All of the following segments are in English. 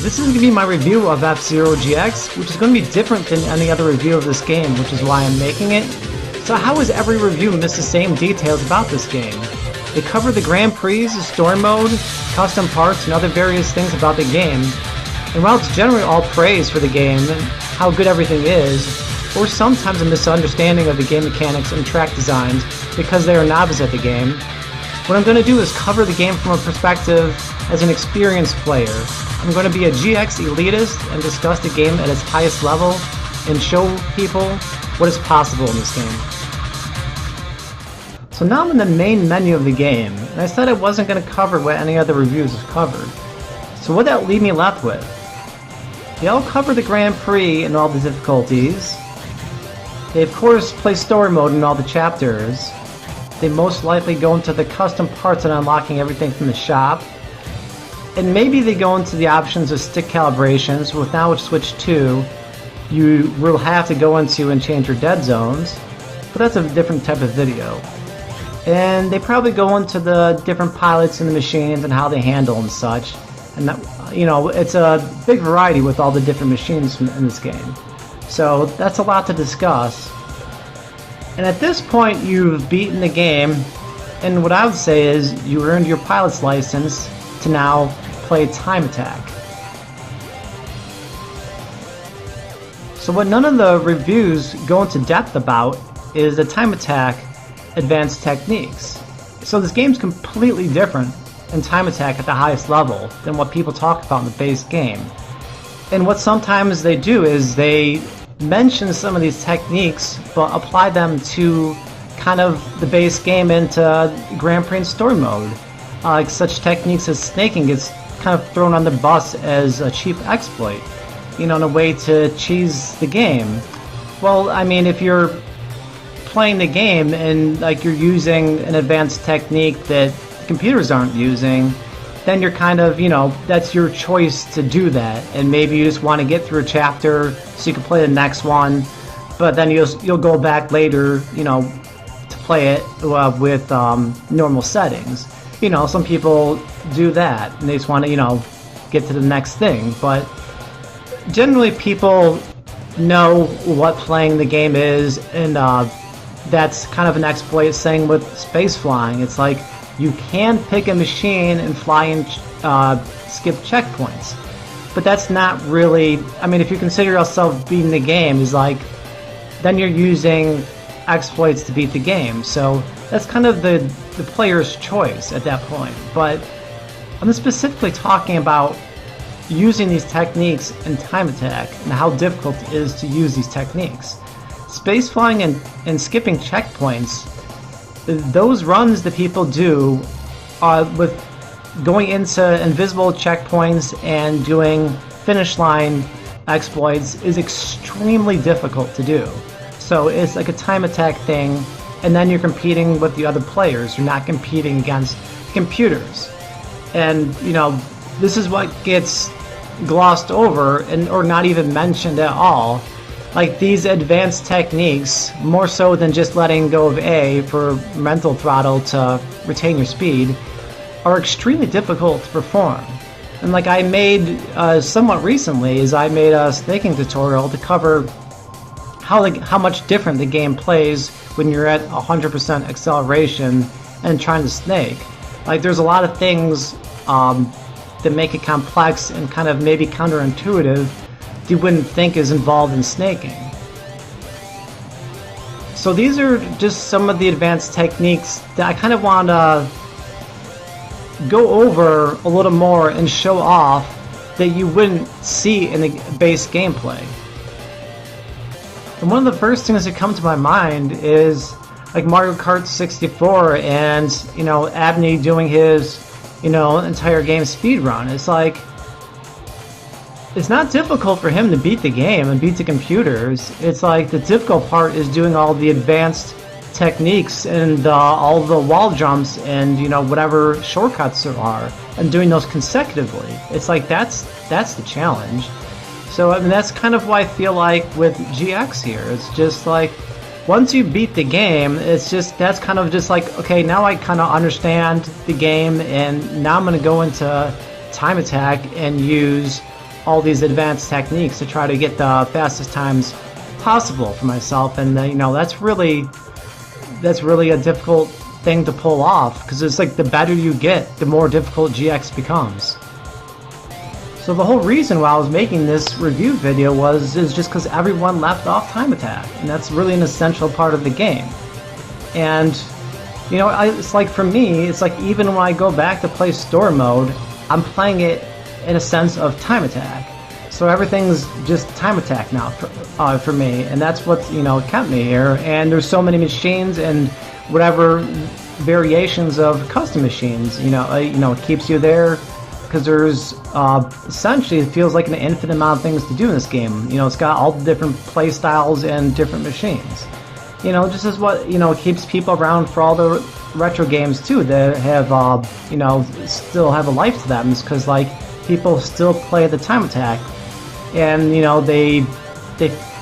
This is going to be my review of F-Zero GX, which is going to be different than any other review of this game, which is why I'm making it. So how does every review miss the same details about this game? They cover the Grand Prix, the story mode, custom parts, and other various things about the game. And while it's generally all praise for the game and how good everything is, or sometimes a misunderstanding of the game mechanics and track designs because they are novice at the game, what I'm going to do is cover the game from a perspective as an experienced player. I'm going to be a GX elitist and discuss the game at its highest level and show people what is possible in this game. So now I'm in the main menu of the game, and I said I wasn't going to cover what any other reviews have covered. So what did that leave me left with? They all cover the Grand Prix and all the difficulties. They of course play story mode in all the chapters. They most likely go into the custom parts and unlocking everything from the shop. And maybe they go into the options of stick calibrations, with now Switch 2, you will have to go into and change your dead zones, but that's a different type of video. And they probably go into the different pilots and the machines and how they handle and such. And that, you know, it's a big variety with all the different machines in this game. So that's a lot to discuss. And at this point you've beaten the game, and what I would say is you earned your pilot's license to now play Time Attack. So what none of the reviews go into depth about is the Time Attack advanced techniques. So this game's completely different in Time Attack at the highest level than what people talk about in the base game. And what sometimes they do is they mention some of these techniques but apply them to kind of the base game into Grand Prix and story mode. Like such techniques as snaking gets kind of thrown on the bus as a cheap exploit, you know, in a way to cheese the game. Well, I mean, if you're playing the game and like you're using an advanced technique that computers aren't using, then you're kind of, you know, that's your choice to do that, and maybe you just want to get through a chapter so you can play the next one, but then you'll go back later, you know, to play it with normal settings. You know, some people do that and they just want to, you know, get to the next thing, but generally people know what playing the game is, and that's kind of an exploit. Saying with space flying, it's like you can pick a machine and fly and skip checkpoints, but that's not really, I mean, if you consider yourself beating the game, is like then you're using exploits to beat the game, so that's kind of the player's choice at that point. But I'm specifically talking about using these techniques in Time Attack and how difficult it is to use these techniques. Space flying and skipping checkpoints, those runs that people do with going into invisible checkpoints and doing finish line exploits is extremely difficult to do. So it's like a Time Attack thing, and then you're competing with the other players. You're not competing against computers. And, you know, this is what gets glossed over or not even mentioned at all. Like these advanced techniques, more so than just letting go of A for mental throttle to retain your speed, are extremely difficult to perform. And like I made somewhat recently, is I made a snaking tutorial to cover how much different the game plays when you're at 100% acceleration and trying to snake. Like there's a lot of things that make it complex and kind of maybe counterintuitive you wouldn't think is involved in snaking. So these are just some of the advanced techniques that I kind of want to go over a little more and show off that you wouldn't see in the base gameplay. And one of the first things that come to my mind is like Mario Kart 64 and, you know, Abney doing his, you know, entire game speed run. It's like, it's not difficult for him to beat the game and beat the computers. It's like the difficult part is doing all the advanced techniques and all the wall jumps and, you know, whatever shortcuts there are, and doing those consecutively. It's like that's the challenge. So I mean, that's kind of why I feel like with GX here, it's just like once you beat the game, it's just, that's kind of just like, okay, now I kind of understand the game, and now I'm going to go into Time Attack and use all these advanced techniques to try to get the fastest times possible for myself, and you know, that's really a difficult thing to pull off, because it's like the better you get, the more difficult GX becomes. So the whole reason why I was making this review video is just because everyone left off time attack, and that's really an essential part of the game. And you know, it's like, for me, it's like even when I go back to play story mode, I'm playing it in a sense of time attack. So everything's just time attack now for me, and that's what, you know, kept me here. And there's so many machines and whatever variations of custom machines, you know, it keeps you there, because there's essentially, it feels like an infinite amount of things to do in this game. You know, it's got all the different play styles and different machines. You know, just as what, you know, keeps people around for all the retro games too that have, you know, still have a life to them, is because, like, people still play the time attack, and, you know, they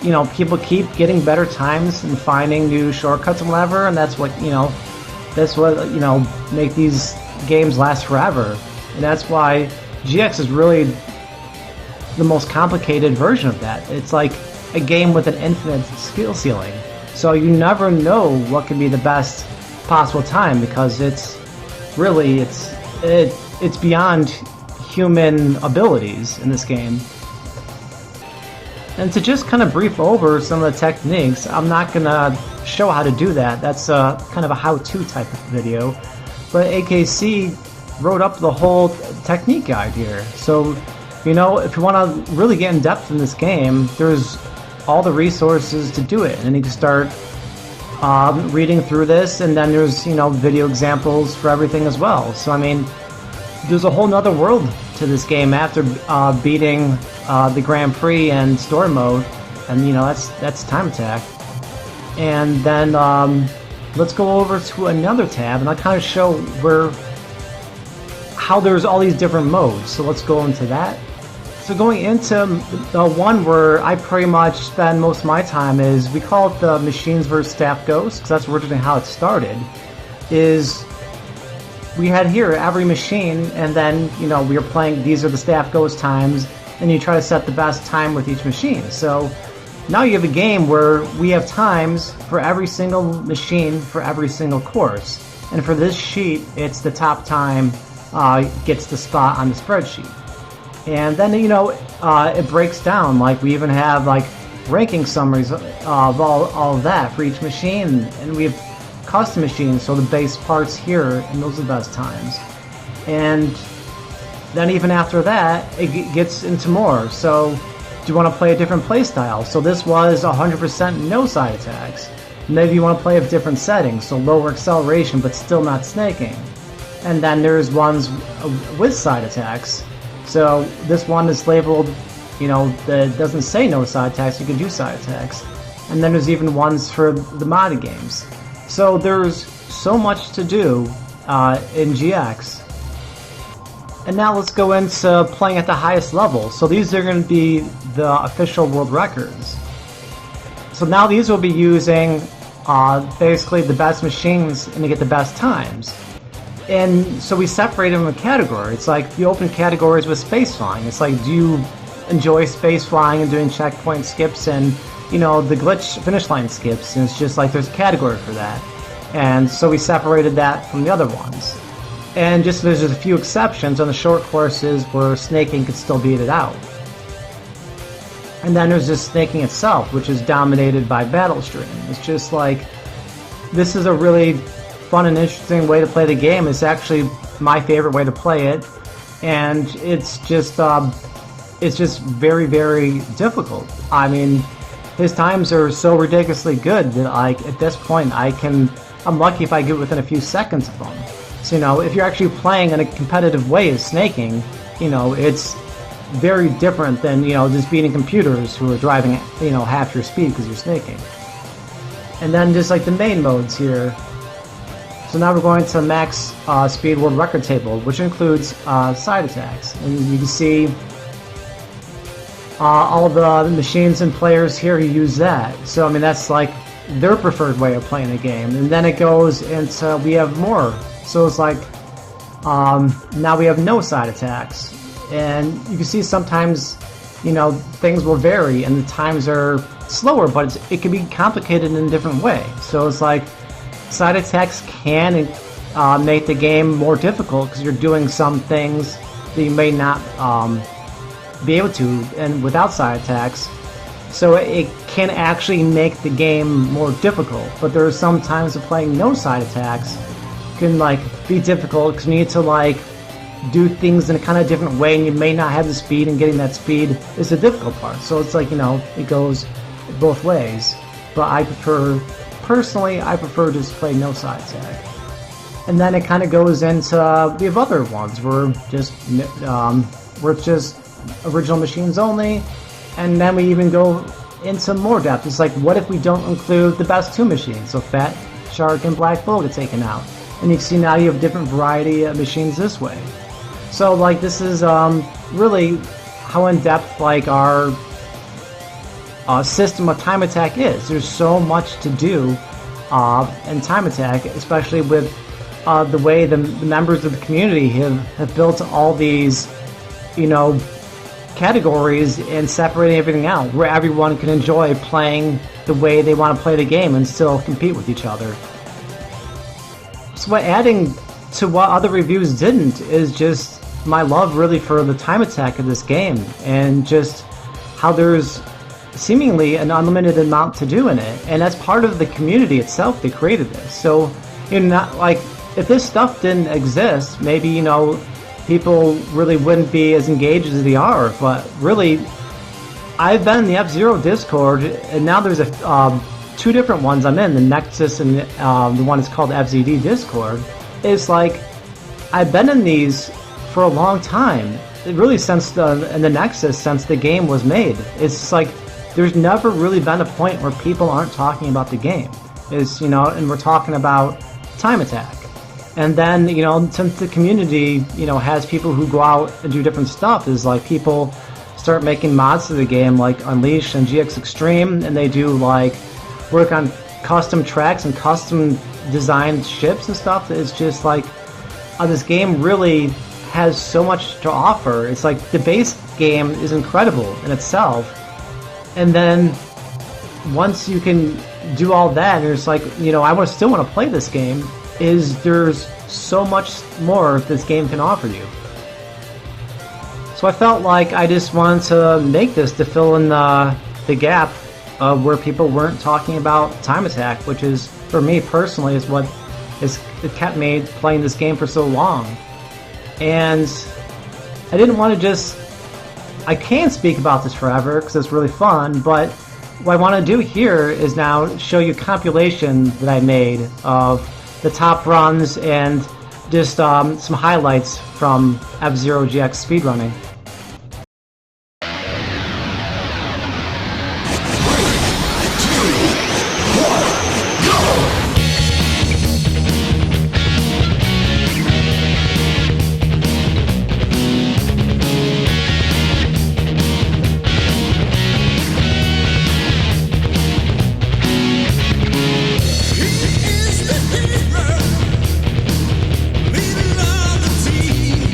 you know, people keep getting better times and finding new shortcuts and whatever, and that's what, you know, make these games last forever. And that's why GX is really the most complicated version of that. It's like a game with an infinite skill ceiling. So you never know what can be the best possible time, because it's really, it's beyond human abilities in this game. And to just kind of brief over some of the techniques, I'm not gonna show how to do that. That's kind of a how-to type of video. But AKC wrote up the whole technique guide here. So, you know, if you want to really get in depth in this game, there's all the resources to do it. And you can start reading through this, and then there's, you know, video examples for everything as well. So I mean, there's a whole nother world to this game after beating the Grand Prix and story mode, and you know, that's time attack. And then let's go over to another tab, and I'll kind of show how there's all these different modes. So let's go into that. So going into the one where I pretty much spend most of my time is, we call it the Machines vs. Staff Ghosts, because that's originally how it started. Is we had here every machine, and then, you know, we were playing, these are the Staff Ghost times, and you try to set the best time with each machine. So now you have a game where we have times for every single machine for every single course. And for this sheet, it's the top time gets the spot on the spreadsheet. And then, you know, it breaks down, like we even have like ranking summaries of all of that for each machine, and we have custom machines, so the base parts here, and those are the best times. And then even after that, it gets into more. So do you want to play a different play style? So this was 100% no side attacks. Maybe you want to play with different settings, so lower acceleration but still not snaking. And then there's ones with side attacks. So this one is labeled, you know, that doesn't say no side attacks, you can do side attacks. And then there's even ones for the modded games. So there's so much to do in GX. And now let's go into playing at the highest level. So these are going to be the official world records. So now these will be using basically the best machines and to get the best times. And so we separate them in categories. It's like you open categories with space flying. It's like, do you enjoy space flying and doing checkpoint skips and, you know, the glitch finish line skips? And it's just like there's a category for that. And so we separated that from the other ones. And just there's just a few exceptions on the short courses where snaking could still beat it out. And then there's just snaking itself, which is dominated by battle stream. It's just like, this is a really fun and interesting way to play the game. It's actually my favorite way to play it, and it's just very, very difficult. I mean, his times are so ridiculously good that, like, at this point I'm lucky if I get within a few seconds of them. So, you know, if you're actually playing in a competitive way as snaking, you know, it's very different than, you know, just beating computers who are driving at, you know, half your speed because you're snaking. And then just like the main modes here. So now we're going to max speed world record table, which includes side attacks. And you can see all the machines and players here who use that. So I mean, that's like their preferred way of playing the game. And then it goes into, we have more. So it's like, now we have no side attacks. and you can see sometimes, things will vary and the times are slower, but it can be complicated in a different way. So it's like side attacks can make the game more difficult because you're doing some things that you may not be able to and without side attacks. So it can actually make the game more difficult. But there are some times of playing no side attacks can be difficult because you need to do things in a kind of different way, and you may not have the speed, and getting that speed is the difficult part. So it's it goes both ways. But I prefer just play no side attack. And then it kind of goes into the other ones where it's just original machines only. And then we even go into more depth. It's like, what if we don't include the best 2 machines? So Fat Shark and Black Bull get taken out. And you can see now you have different variety of machines this way. So this is really how in-depth our system of time attack is. There's so much to do in time attack, especially with the way the members of the community have built all these, categories and separating everything out, where everyone can enjoy playing the way they want to play the game and still compete with each other. So adding to what other reviews didn't is just my love really for the time attack of this game, and just how there's seemingly an unlimited amount to do in it, and that's part of the community itself that created this. So if this stuff didn't exist, maybe people really wouldn't be as engaged as they are. But really, I've been in the F-Zero Discord, and now there's 2 different ones I'm in, the Nexus and the one that's called FZD Discord. It's I've been in these for a long time, really since the Nexus, since the game was made. It's there's never really been a point where people aren't talking about the game. And we're talking about time attack. And then, since the community, has people who go out and do different stuff, is people start making mods to the game, like Unleash and GX Extreme, and they do work on custom tracks and custom designed ships and stuff. It's just this game really has so much to offer. It's the base game is incredible in itself, and then once you can do all that, and it's I still want to play this game. There's so much more this game can offer you. So I felt I just wanted to make this to fill in the gap of where people weren't talking about time attack, which is, for me personally, is what it kept me playing this game for so long. And I didn't want to I can't speak about this forever because it's really fun, but what I want to do here is now show you a compilation that I made of the top runs and just some highlights from F-Zero GX speedrunning. Leading on the team.